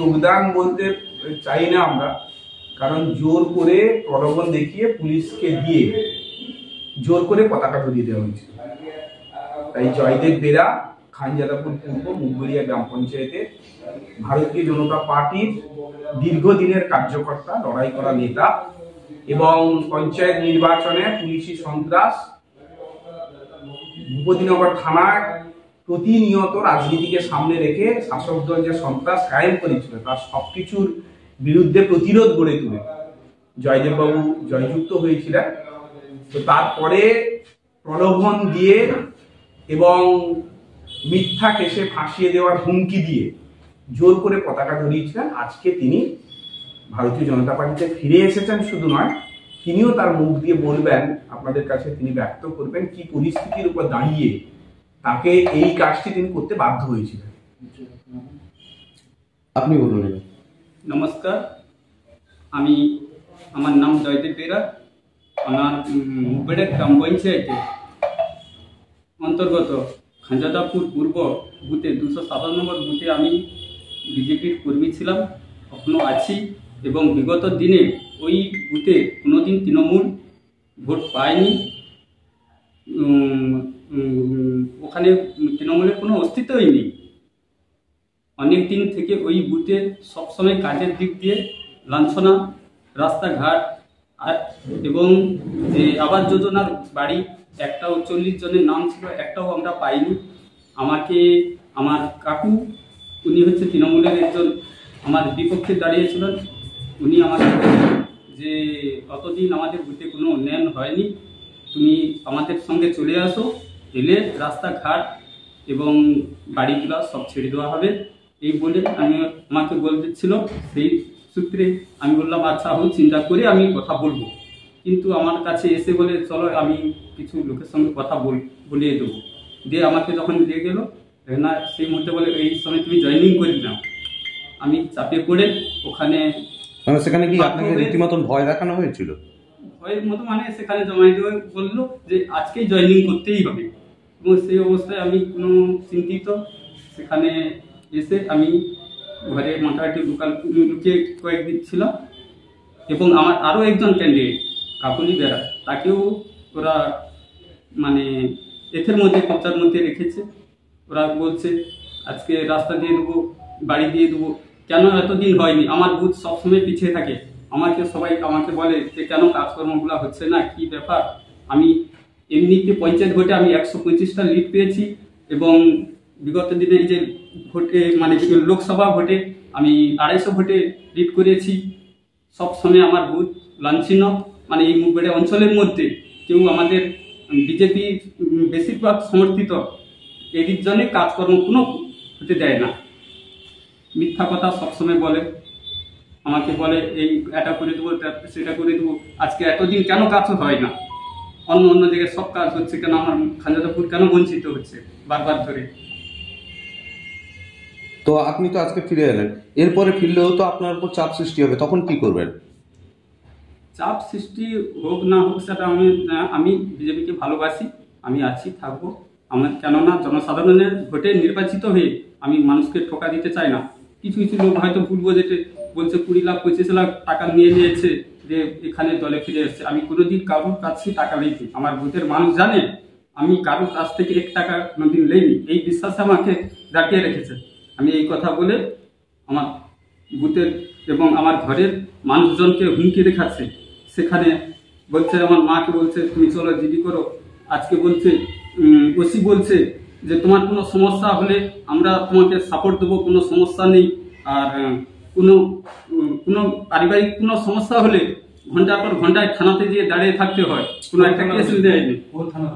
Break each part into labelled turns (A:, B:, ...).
A: যোগদান বলতে চাই না আমরা, কারণ জোর করে প্রলোভন দেখিয়ে পুলিশকে দিয়ে জোর করে পতাকা ধরিয়ে দেওয়া হয়েছে। তাই জয়দেব বেরা খানজাদাপুর পূর্ব মুগবেড়িয়া গ্রাম পঞ্চায়েতে ভারতীয় জনতা পার্টির দীর্ঘদিনের কার্যকর্তা, লড়াই করা নেতা এবং পঞ্চায়েত নির্বাচনে পুলিশি সন্ত্রাস, ভূপতিনগর থানায় প্রতিনিয়ত রাজনীতিকে সামনে রেখে শাসক দল যে সন্ত্রাস কায়েম করেছিল তার সবকিছুর বিরুদ্ধে প্রতিরোধ গড়ে তুলে জয়দেববাবু জয়যুক্ত হয়েছিলেন। তো তারপরে প্রলোভন দিয়ে এবং মিথ্যা কেসে ফাঁসিয়ে দেওয়ার হুমকি দিয়ে জোর করে পতাকা ধরিয়েছিলেন। আজকে তিনি ভারতীয় জনতা পার্টিতে ফিরে এসেছেন, শুধু নয় তিনিও তার মুখ দিয়ে বলবেন, আপনাদের কাছে তিনি ব্যক্ত করবেন কি পরিস্থিতির উপর দাঁড়িয়ে তাকে এই কাজটি তিনি করতে বাধ্য হয়েছিলেন।
B: আপনি বলুন।
C: নমস্কার, আমার নাম জয়দেব বেরা। আমার মুগবেড়িয়া গ্রাম পঞ্চায়েতে অন্তর্গত খানজাদাপুর পূর্ব বুথে 257 নম্বর বুথে আমি বিজেপির কর্মী ছিলাম, এখনও আছি। এবং বিগত দিনে ওই বুথে কোনোদিন তৃণমূল ভোট পায়নি। ওখানে তৃণমূলের কোনো অস্তিত্বই নেই। অনেক দিন থেকে ওই বুথে সবসময় কাজের দিক দিয়ে লাঞ্ছনা, রাস্তাঘাট এবং যে আবাস যোজনার বাড়ি একটাও 40 জনের নাম ছিল, একটাও আমরা পাইনি। আমাকে আমার কাকু, উনি হচ্ছে তৃণমূলের একজন, আমার বিপক্ষে দাঁড়িয়েছিলেন। উনি আমাকে যে অতদিন আমাদের বুথে কোনো উন্নয়ন হয়নি, তুমি আমাদের সঙ্গে চলে আসো, এলে রাস্তাঘাট এবং বাড়িগুলো সব ছেড়ে দেওয়া হবে এই বলে আমাকে বলতেছিল। সেই সূত্রে আমি বললাম আচ্ছা হোক, চিন্তা করে আমি কথা বলবো। কিন্তু আমার কাছে এসে বলে চলো আমি কিছু লোকের সঙ্গে কথা বলিয়ে দেবো। দিয়ে আমাকে যখন দিয়ে গেল না, সেই মুহূর্তে বলে এই সময় তুমি জয়েনিং করে নাও। আমি চাপে পড়ে ওখানে,
B: সেখানে কি আপনাকে রীতিমতন ভয় দেখানো হয়েছিল?
C: ভয়ের মতো মানে সেখানে জমাই দেওয়া বললো যে আজকেই জয়েনিং করতেই হবে। এবং সেই অবস্থায় আমি কোনো চিন্তিত, সেখানে এসে আমি ঘরে মোটামুটি লুকিয়ে কয়েকদিন ছিলাম। এবং আমার আরও একজন ক্যান্ডিডেট কাকুলি বেরা, তাকেও ওরা মানে এথের মধ্যে কবজার মধ্যে রেখেছে। ওরা বলছে আজকে রাস্তা দিয়ে দেবো, বাড়ি দিয়ে দেবো। কেন এতদিন হয়নি? আমার বুথ সবসময় পিছিয়ে থাকে। সবাই আমাকে বলে যে কেন কাজকর্মগুলো হচ্ছে না, কি ব্যাপার। আমি এমনিতে পঞ্চায়েত ভোটে আমি 125টা লিড পেয়েছি এবং বিগত দিনে যে ভোটে মানে লোকসভা ভোটে আমি 250 ভোটে লিড করেছি। সব সময় আমার বুথ লাঞ্ছিন্ন, মানে এই মুগবেড়িয়া অঞ্চলের মধ্যে কেউ আমাদের বিজেপি বেশিরভাগ সমর্থিত, এর জন্য কাজকর্ম কোনো হতে দেয় না। মিথ্যা কথা সবসময় বলে, আমাকে বলে এই এটা করে দেবো, সেটা করে দেবো। আজকে এতদিন কেন কাজ হয় না? অন্য জায়গায় সব কাজ হচ্ছে, কেন আমার খানজাদাপুর কেন বঞ্চিত হচ্ছে বারবার ধরে?
B: তো আপনি তো আজকে ফিরে এলেন, এরপরে ফিরলেও তো আপনার উপর চাপ সৃষ্টি হবে, তখন কি করবেন?
C: চাপ সৃষ্টি হোক না হোক সেটা আমি বিজেপিকে ভালোবাসি, আমি আছি, থাকবো। আমার কেননা জনসাধারণের ভোটে নির্বাচিত হয়ে আমি মানুষকে ঠকা দিতে চাই না। কিছু কিছু লোক হয়তো ভুল বোঝেতে বলছে 20 লাখ 25 লাখ টাকা নিয়েছে যে এখানে দলে ফিরে এসছে। আমি কোনোদিন কারোর কাছে টাকা নিয়েছি, আমার ভোটের মানুষ জানে আমি কারোর কাছ থেকে 1 টাকা কোনোদিন নেইনি। এই বিশ্বাসে আমাকে দাঁড়িয়ে রেখেছে। আমি এই কথা বলে আমার বুথের এবং আমার ঘরের মানুষজনকে হুমকি দেখাচ্ছে। সেখানে বলছে, আমার মাকে বলছে তুমি চলো জিডি করো। আজকে বলছে ওসি বলছে যে তোমার কোনো সমস্যা হলে আমরা তোমাকে সাপোর্ট দেবো, কোনো সমস্যা নেই। আর কোনো পারিবারিক কোনো সমস্যা হলে ঘন্টার পর ঘন্টায় থানাতে গিয়ে দাঁড়িয়ে থাকতে হয়, কোনো একটা কেস দেয়নি।
D: কোন থানা?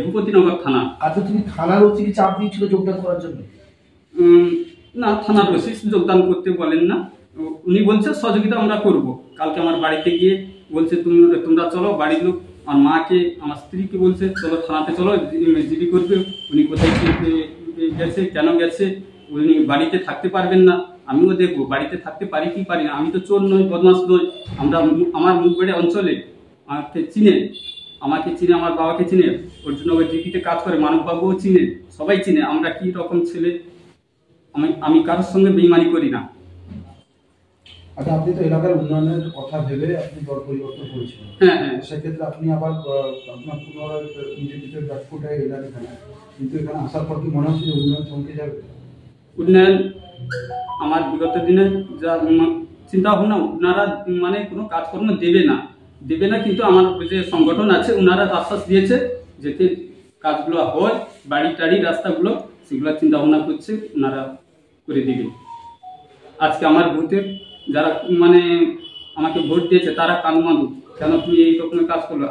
C: ভূপতিনগর থানা।
D: আচ্ছা, তুমি থানার ওসি কি চাপ দিয়েছিল যোগদান করার জন্য?
C: না, থানার ওসি যোগদান করতে বলেন না, উনি বলছে সহযোগিতা আমরা করব। কালকে আমার বাড়িতে গিয়ে বলছে তোমরা চলো, বাড়ির লোক আমার মাকে আমার স্ত্রীকে বলছে চলো থানাতে চলো, জিডি করবে। উনি কোথায় গেছে, কেন গেছে, উনি বাড়িতে থাকতে পারবেন না। আমিও দেখবো বাড়িতে থাকতে পারি কি পারি না। আমি তো চোর নই, বদমাস নই। আমার মুগবেড়িয়া অঞ্চলে আমাকে চিনে, আমার বাবাকে চিনে, ওর জন্য জিপিতে কাজ করে, মানববাবুও চিনে, সবাই চিনে আমরা কি রকম ছেলে। আমি কারোর সঙ্গে বেইমানি করি না।
E: আচ্ছা, আপনি তো এলাকার উন্নয়নের কথা ভেবে আপনি দল পরিবর্তন করেছিলেন।
C: হ্যাঁ হ্যাঁ
E: সেক্ষেত্রে আপনি আবার আপনার পুনরায় বিজেপিতে ব্যাকফুটে এলেন এখানে, কিন্তু এখানে আসার পর কি মনে হচ্ছে যে উন্নয়ন থমকে যাবে?
C: উন্নয়ন আমার বিগত দিনে যা চিন্তা ভাবনা, ওনারা মানে কোনো কাজকর্ম দেবে না, কিন্তু আমার যে সংগঠন আছে ওনারা আশ্বাস দিয়েছে যাতে কাজগুলো হয়, বাড়ি টাড়ি রাস্তাগুলো সেগুলো চিন্তা ভাবনা করছে, ওনারা করে দিবে। আজকে আমার ভোটের যারা মানে আমাকে ভোট দিয়েছে তারা কান মানুক, কেন তুমি এই রকমের কাজ করলো।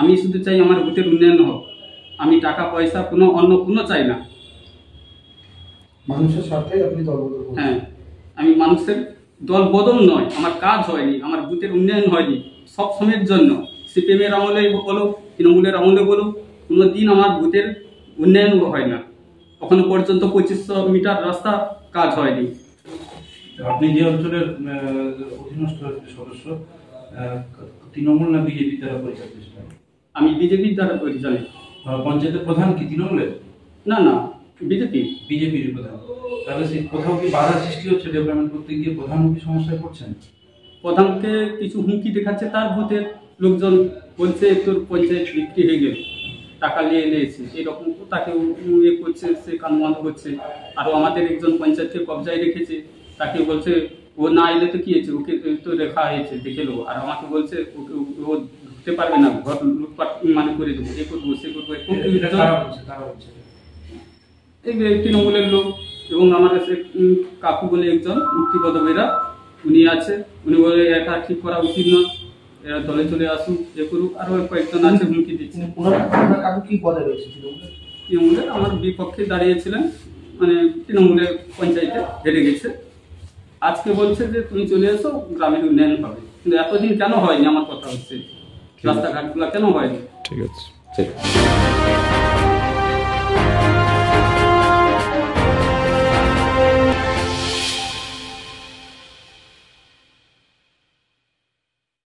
C: আমি শুধু চাই আমার ভোটের উন্নয়ন হোক, আমি টাকা পয়সা অন্য কোনো চাই না।
E: মানুষের স্বার্থে আপনি দল বদল করছেন।
C: হ্যাঁ, আমি মানুষের দল বদল নয়, আমার কাজ হয়নি, আমার বুথের উন্নয়ন হয়নি সব সময়ের জন্য। সিপিএমের আমলে বলো, তৃণমূলের আমলে বলো, কোনোদিন আমার বুথের উন্নয়ন হয় না। এখনো পর্যন্ত 2500 মিটার রাস্তা কাজ হয়নি।
F: আপনি যে অঞ্চলের অধীনস্থ সদস্য, তৃণমূল না বিজেপি দ্বারা পরিচালিত ছিলেন?
C: আমি বিজেপির দ্বারা পরিচালিত।
F: পঞ্চায়েতের প্রধান কি তৃণমূলের?
C: না,
F: বিজেপির প্রধান। তাহলে সেই কোথাও কি বাধা সৃষ্টি হচ্ছে ডেভেলপমেন্ট করতে গিয়ে? প্রধানমন্ত্রী সমস্যায় পড়ছেন?
C: প্রধানকে কিছু হুমকি দেখাচ্ছে, তার বুথের লোকজন বলছে তোর পঞ্চায়েত বিক্রি হয়ে গেল, টাকা নিয়ে এসে এরকম তাকে ইয়ে করছে, সে কানমান করছে। আরও আমাদের একজন পঞ্চায়েতকে কবজায় রেখেছে, তাকে বলছে ও না এলে তো কি হয়েছে, ওকে তো রেখা হয়েছে দেখে নেবো। আর আমাকে বলছে ও ঢুকতে পারবে না, ঘর লুটপাট মানে করে দেবো, এ করবো সে করবো। এই তৃণমূলের লোক এবং আমার কাছে কাকু বলে একজন মুক্তিপদ বেরা উনি আছে, উনি বলে এটা ঠিক করা উচিত নয়, এরা দলে চলে আসুক, এ করুক। আরো কয়েকজন আছে হুমকি দিচ্ছে।
D: আপনার কাকু কি পদে রয়েছে
C: তৃণমূলের আমার বিপক্ষে দাঁড়িয়েছিলেন, মানে তৃণমূলের পঞ্চায়েতে হেরে গেছে। আজকে বলছে যে তুমি চলে এসো, গ্রামের উন্নয়ন হবে। কিন্তু এতদিন কেন হয়নি? আমার কথা হচ্ছে রাস্তাঘাটগুলো কেন হয়নি?
B: ঠিক আছে।